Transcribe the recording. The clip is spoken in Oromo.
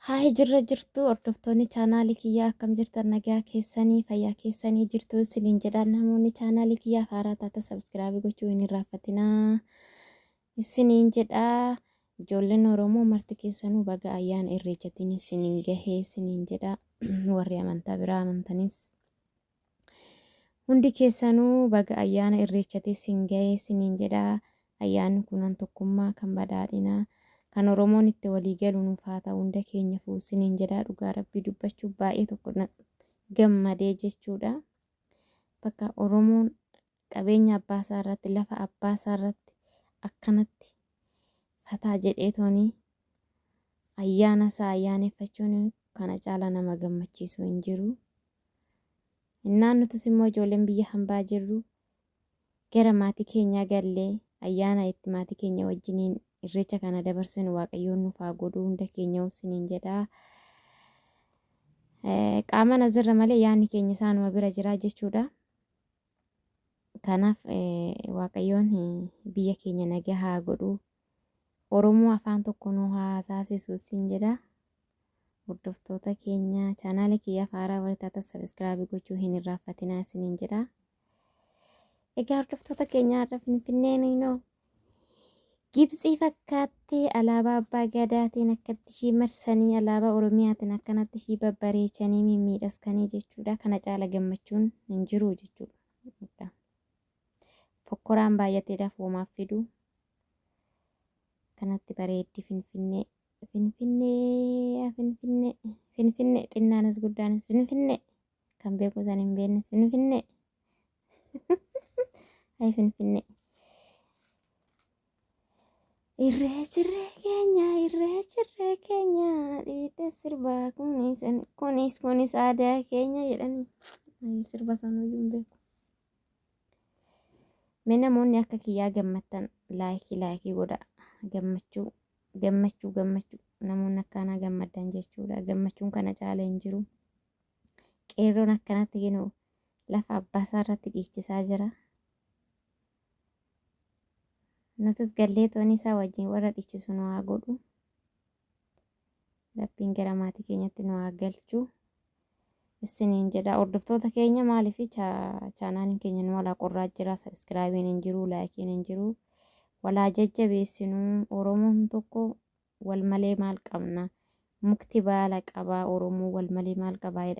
Haa jirra jirtu hordoftoonni chaanaalii kiyyaa akkam jirtan nagaa keessanii fayyaa keessanii jirtu isiniin jedha namoonni chaanaalii kiyyaa haaraa taata sabskiraabii gochuu hin irraanfatinaa isiniin jedha ijoolleen Oromoo marti keessanuu baga ayyaana irreechatiin isiniin gahee isiniin jedha warri amantaa biraa amantanis hundi keessanuu baga ayyaana irreechatiin isin gahee isiniin jedha ayyaanni kunan tokkummaa kan badhaadhinaa kan Oromoon itti walii galu nuuf haa ta'u hunda keenya fuusiniin jedhaa dhugaa rabbii dubbachuuf baay'ee tokko gammadee jechuudha. Bakka Oromoon qabeenya abbaasaa irratti lafa abbaasaa irratti akkanatti fataa jedheetoni ayyaana isaa ayyaaneffachuun kana caala nama gammachiisu hin jiru. Innaan nutis immoo ijoolleen biyya hambaa jirru gara maatii keenyaa gallee ayyaana itti maatii keenya wajjiniin irreecha kana dabarsinu waaqayyoon nuuf haa godhu hunda keenya obsiniin jedhaa. Qaama nazarra malee yaanni keenya isaanuma bira jira jechuudha. Kanaaf waaqayyoon biyya keenya nagaa haa godhu. Oromoo afaan tokko nu haa taasisu siin jedha. Hordoftoota keenya chaanaalii kiyyaaf haaraa warri taatan sabskiraabii gochuu hin irraanfatinaa isiniin jedha. Egaa hordoftoota keenya har'a Finfinneen inoo Gibxii fakkaattee alaabaa abbaa gadaatiin akkatti ishii marsanii alaabaa Oromiyaatiin akkanatti ishii babbareechanii mimmiidhaskanii jechuudha. Kana caala gammachuun hin jiru jechuudha. Fokkoraan baay'ateedhaaf hoomaaf fidu. Kanatti bareeddi Finfinnee. Finfinnee xinnaanis guddaanis Finfinnee kan beeku san hin beeknes Finfinnee. Hai Finfinnee. Irreechi keenya dhiite sirbaa kunis aadaa keenya jedhanii sirba sanuu hin beeku. Mee namoonni akka kiyyaa gammattan laayikii godha gammachuu namoonni akkanaa gammaddan jechuudha. Gammachuun kana caala hin jiru. Qeerroon akkanatti kennu lafa abbaasaa irratti dhiichisaa jira. Nutis galleetonni isaa wajjin warra dhiichisu nu haa godhu. Rabbiin gara maatii keenyatti nu haa galchu. Isiniin jedha hordoftoota keenya maaliif chaanaaliin keenya nu walaa qorraa jira. Sabskiraabiin hin jiru, laayikiin hin jiru. Walaa jajjabeessinuu Oromoon tokko wal malee maal qabna? Mukti baala qabaa Oromoo wal malee maal qabaa?